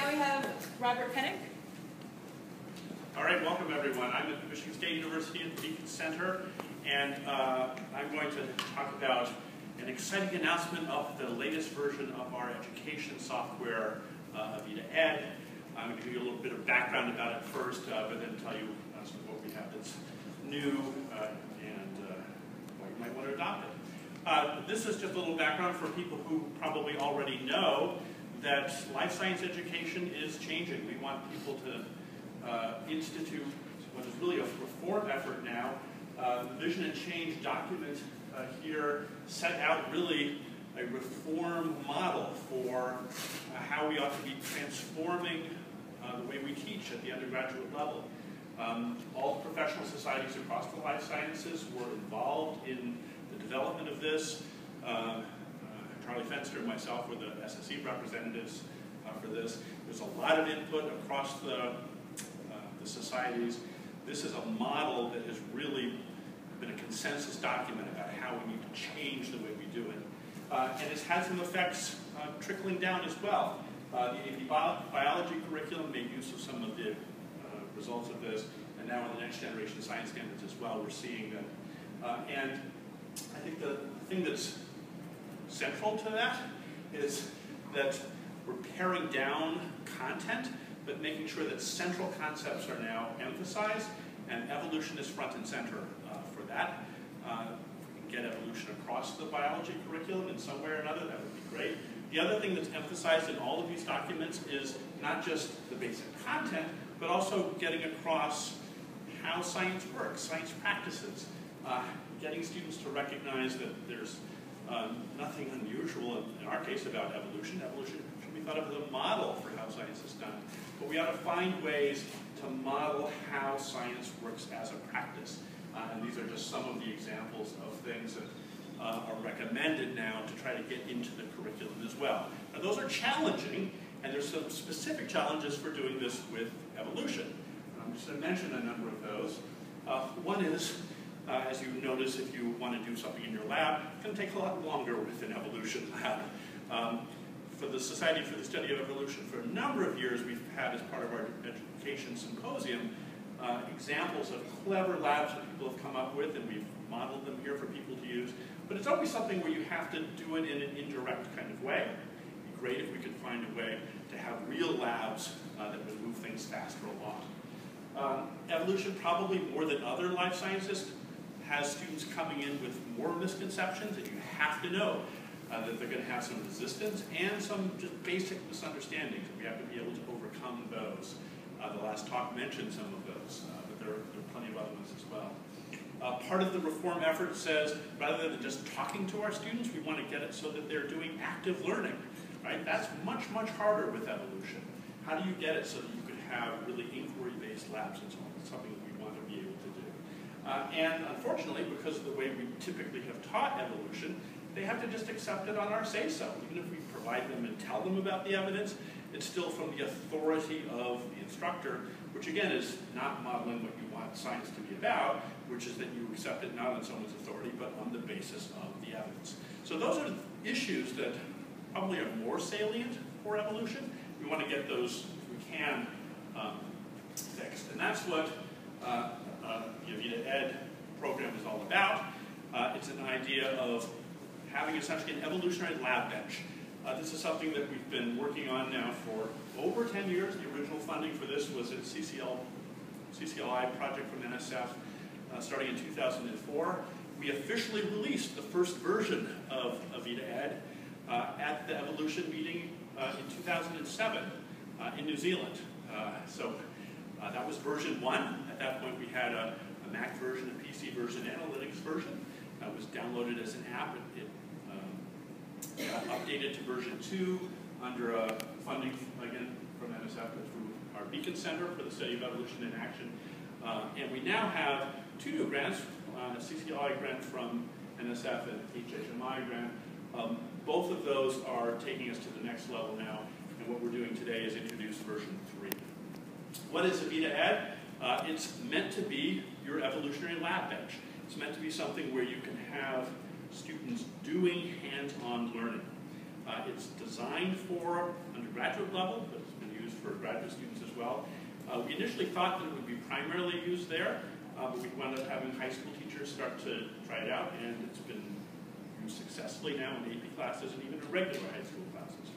now we have Robert Pennock. All right, welcome everyone. I'm at Michigan State University at the Beacon Center, and I'm going to talk about an exciting announcement of the latest version of our education software, Avida-ED. I'm going to give you a little bit of background about it first, but then tell you some of what we have that's new and why you might want to adopt it. This is just a little background for people who probably already know that life science education is changing. We want people to institute what is really a reform effort now. The Vision and Change document here set out really a reform model for how we ought to be transforming the way we teach at the undergraduate level. All the professional societies across the life sciences were involved in the development of this. Charlie Fenster and myself were the SSE representatives for this. There's a lot of input across the societies. This is a model that has really been a consensus document about how we need to change the way we do it. And it's had some effects trickling down as well. The biology curriculum made use of some of the results of this, and now in the next generation science standards as well, we're seeing that. And I think the thing that's central to that is that we're paring down content, but making sure that central concepts are now emphasized, and evolution is front and center for that. If we can get evolution across the biology curriculum in some way or another, that would be great. The other thing that's emphasized in all of these documents is not just the basic content, but also getting across how science works, science practices, getting students to recognize that there's nothing unusual in our case about evolution. Evolution should be thought of as a model for how science is done. But we ought to find ways to model how science works as a practice. And these are just some of the examples of things that are recommended now to try to get into the curriculum as well. Now those are challenging, and there's some specific challenges for doing this with evolution. I'm just going to mention a number of those. One is, as you notice, if you want to do something in your lab, it's going to take a lot longer with an evolution lab. For the Society for the Study of Evolution, for a number of years, we've had as part of our education symposium examples of clever labs that people have come up with, and we've modeled them here for people to use. But it's always something where you have to do it in an indirect kind of way. It'd be great if we could find a way to have real labs that would move things faster along. Evolution, probably more than other life sciences, has students coming in with more misconceptions, and you have to know that they're going to have some resistance and some just basic misunderstandings. We have to be able to overcome those. The last talk mentioned some of those, but there are plenty of other ones as well. Part of the reform effort says, rather than just talking to our students, we want to get it so that they're doing active learning. Right? That's much, much harder with evolution. How do you get it so that you can have really inquiry-based labs and so on? It's something that we want to be able to do. And unfortunately, because of the way we typically have taught evolution, they have to just accept it on our say-so. Even if we provide them and tell them about the evidence, it's still from the authority of the instructor, which again is not modeling what you want science to be about, which is that you accept it not on someone's authority, but on the basis of the evidence. So those are issues that probably are more salient for evolution. We want to get those, if we can, fixed. And that's what the Avida-ED program is all about. It's an idea of having essentially an evolutionary lab bench. This is something that we've been working on now for over 10 years. The original funding for this was a CCLI project from NSF starting in 2004. We officially released the first version of Avida-ED at the Evolution meeting in 2007 in New Zealand. So that was version 1. At that point we had a Mac version, a PC version, and a Linux version. That was downloaded as an app. It got updated to version 2 under funding, again, from NSF through our Beacon Center for the Study of Evolution in Action. And we now have 2 new grants, a CCLI grant from NSF and HHMI grant. Both of those are taking us to the next level now, and what we're doing today is introduce version 3. What is Avida-ED? It's meant to be your evolutionary lab bench. It's meant to be something where you can have students doing hands-on learning. It's designed for undergraduate level, but it's been used for graduate students as well. We initially thought that it would be primarily used there, but we wound up having high school teachers start to try it out, and it's been used successfully now in AP classes and even in regular high school classes.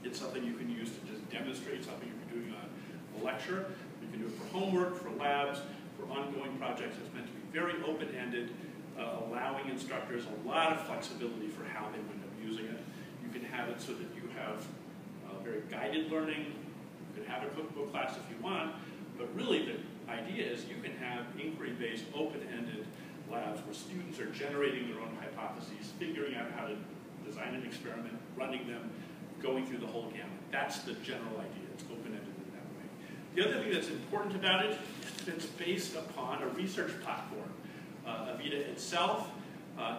It's something you can use to just demonstrate something you're doing on a lecture. You can do it for homework, for labs, for ongoing projects. It's meant to be very open-ended, allowing instructors a lot of flexibility for how they wind up using it. You can have it so that you have very guided learning. You can have a cookbook class if you want, but really the idea is you can have inquiry-based, open-ended labs where students are generating their own hypotheses, figuring out how to design an experiment, running them, going through the whole gamut. That's the general idea. It's open-ended in that way. The other thing that's important about it is that it's based upon a research platform. Avida itself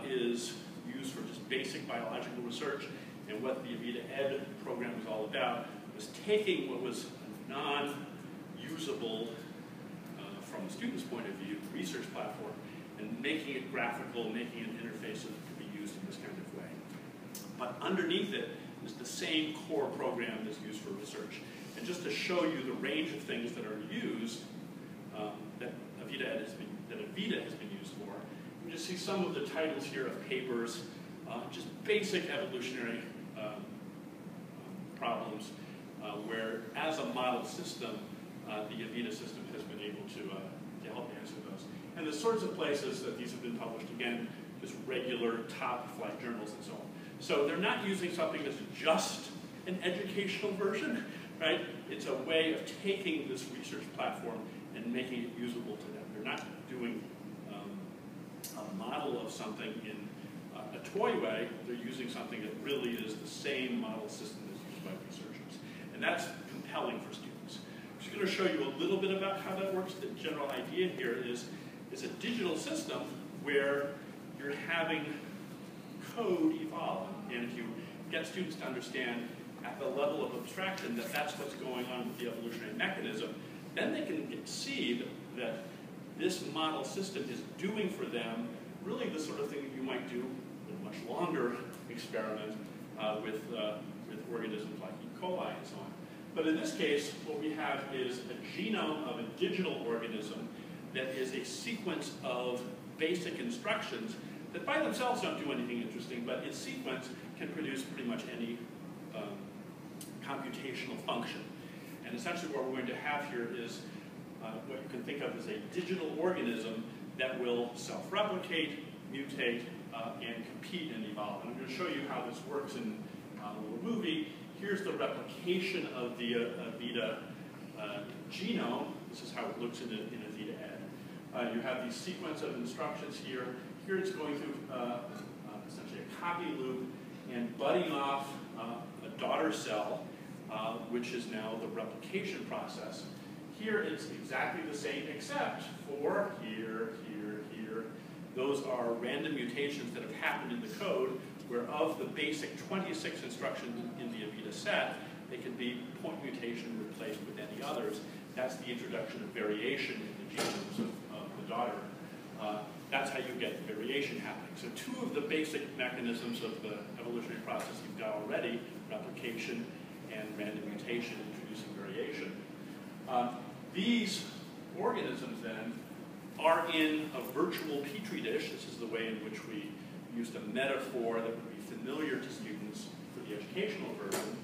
is used for just basic biological research, and what the Avida-ED program was all about was taking what was non-usable from the student's point of view, research platform, and making it graphical, making it an interface that could be used in this kind of way. But underneath it is the same core program that's used for research. And just to show you the range of things that are used, that Avida has been used for, you just see some of the titles here of papers, just basic evolutionary problems, where as a model system, the Avida system has been able to help answer those. And the sorts of places that these have been published, again, just regular top flight journals and so on. So they're not using something that's just an educational version, right? It's a way of taking this research platform and making it usable to them. They're not doing a model of something in a toy way. They're using something that really is the same model system that's used by researchers. And that's compelling for students. I'm just going to show you a little bit about how that works. The general idea here is it's a digital system where you're having code evolve. And if you get students to understand at the level of abstraction that that's what's going on with the evolutionary mechanism, then they can see that this model system is doing for them really the sort of thing that you might do in a much longer experiment with organisms like E. coli and so on. But in this case, what we have is a genome of a digital organism that is a sequence of basic instructions that by themselves don't do anything interesting, but its sequence can produce pretty much any computational function. And essentially what we're going to have here is what you can think of as a digital organism that will self-replicate, mutate, and compete and evolve. And I'm going to show you how this works in a little movie. Here's the replication of the Avida genome. This is how it looks in Avida-ED. You have these sequence of instructions here. Here it's going through essentially a copy loop and budding off a daughter cell, which is now the replication process. Here it's exactly the same except for here, here, here. Those are random mutations that have happened in the code where of the basic 26 instructions in the Avida set, they can be point mutation replaced with any others. That's the introduction of variation in the genomes of the daughter. That's how you get variation happening. So two of the basic mechanisms of the evolutionary process you've got already, replication and random mutation, introducing variation. These organisms then are in a virtual Petri dish. This is the way in which we used a metaphor that would be familiar to students for the educational version.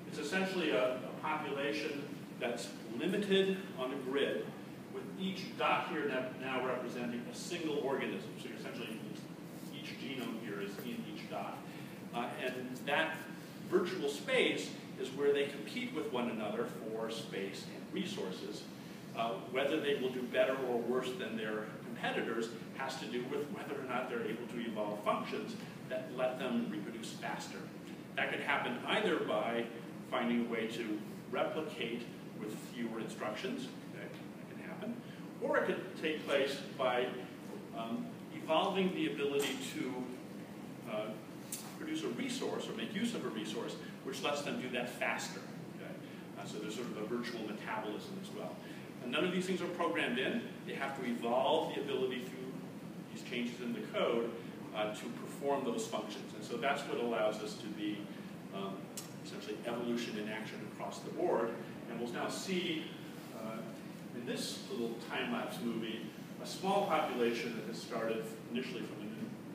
It's essentially a population that's limited on a grid, with each dot here now representing a single organism. So you're essentially, each genome here is in each dot. And that virtual space is where they compete with one another for space and resources. Whether they will do better or worse than their competitors has to do with whether or not they're able to evolve functions that let them reproduce faster. That could happen either by finding a way to replicate with fewer instructions, that can happen, or it could take place by evolving the ability to produce a resource or make use of a resource which lets them do that faster. Okay? So there's sort of a virtual metabolism as well. And none of these things are programmed in. They have to evolve the ability through these changes in the code to perform those functions. And so that's what allows us to be essentially evolution in action across the board. And we'll students now see in this little time-lapse movie a small population that has started initially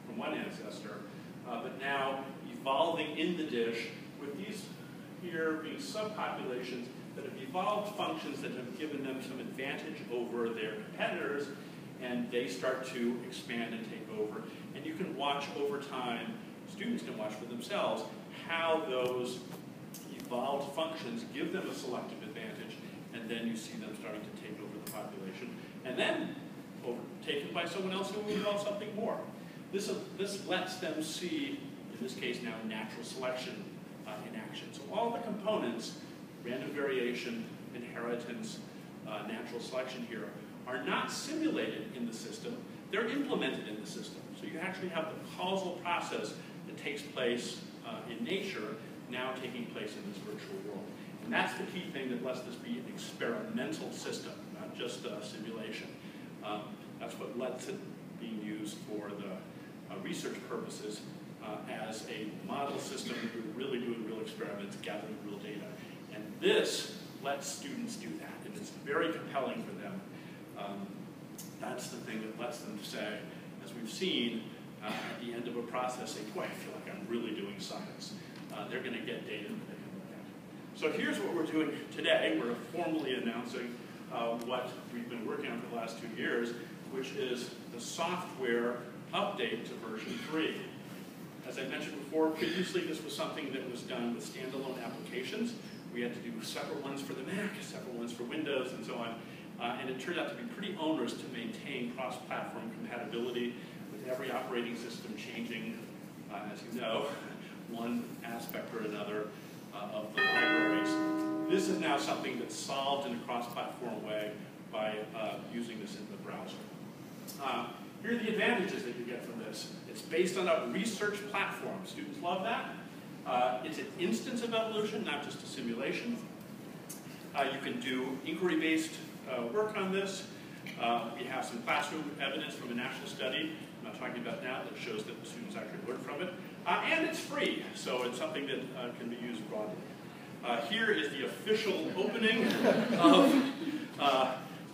from one ancestor, but now evolving in the dish with these here being subpopulations that have evolved functions that have given them some advantage over their competitors, and they start to expand and take over. And you can watch over time, students can watch for themselves, how those evolved functions give them a selective advantage, and then you see them starting to take over the population, and then overtaken by someone else who will evolve something more. This lets them see, in this case now, natural selection in action. So all the components, random variation, inheritance, natural selection here, are not simulated in the system, they're implemented in the system. So you actually have the causal process that takes place in nature now taking place in this virtual world. And that's the key thing that lets this be an experimental system, not just a simulation. That's what lets it be used for the research purposes as a model system. We're really doing real experiments, gathering real data. And this lets students do that, and it's very compelling for them. That's the thing that lets them say, as we've seen, at the end of a process, say, boy, I feel like I'm really doing science. They're going to get data that they can look at. So here's what we're doing today. We're formally announcing what we've been working on for the last 2 years, which is the software update to version 3. As I mentioned before, previously this was something that was done with standalone applications. We had to do separate ones for the Mac, separate ones for Windows, and so on. And it turned out to be pretty onerous to maintain cross-platform compatibility with every operating system changing, as you know, one aspect or another of the libraries. This is now something that's solved in a cross-platform way by using this in the browser. Here are the advantages that you get from this. It's based on a research platform. Students love that. It's an instance of evolution, not just a simulation. You can do inquiry-based work on this. We have some classroom evidence from a national study I'm not talking about now that shows that the students actually learn from it. And it's free, so it's something that can be used broadly. Here is the official opening of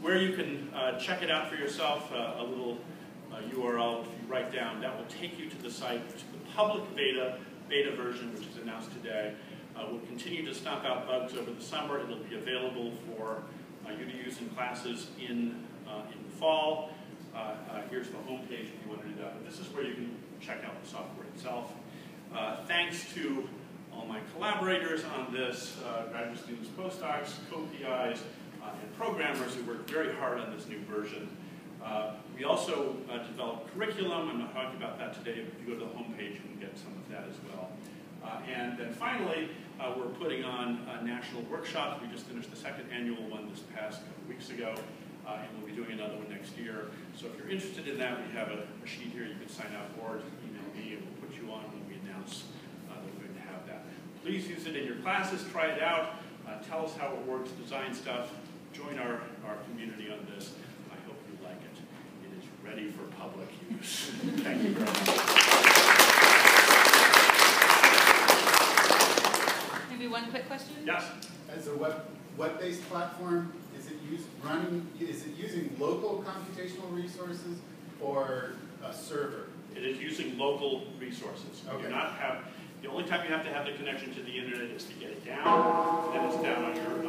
where you can check it out for yourself. A little URL if you write down. That will take you to the site, to the public beta version, which is announced today. We'll continue to stomp out bugs over the summer. It'll be available for you to use in classes in the fall. Here's the home page if you want to do that. But this is where you can check out the software itself. Thanks to all my collaborators on this, graduate students, postdocs, co-PIs, and programmers who worked very hard on this new version. We also developed curriculum. I'm not talking about that today, but if you go to the home page, you can get some of that as well. And then finally, we're putting on national workshops. We just finished the second annual one this past couple weeks ago, and we'll be doing another one next year. So if you're interested in that, we have a sheet here you can sign up for. Email me, and we'll put you on when we announce that we're going to have that. Please use it in your classes. Try it out. Tell us how it works. Design stuff. Join our community on this. I hope you like it. It is ready for public use. Thank you very much. Maybe one quick question? Yes. As a web-based platform, is it using local computational resources or a server? It is using local resources. Okay. You do not have, the only time you have to have the connection to the internet is to get it down, and then it's down on your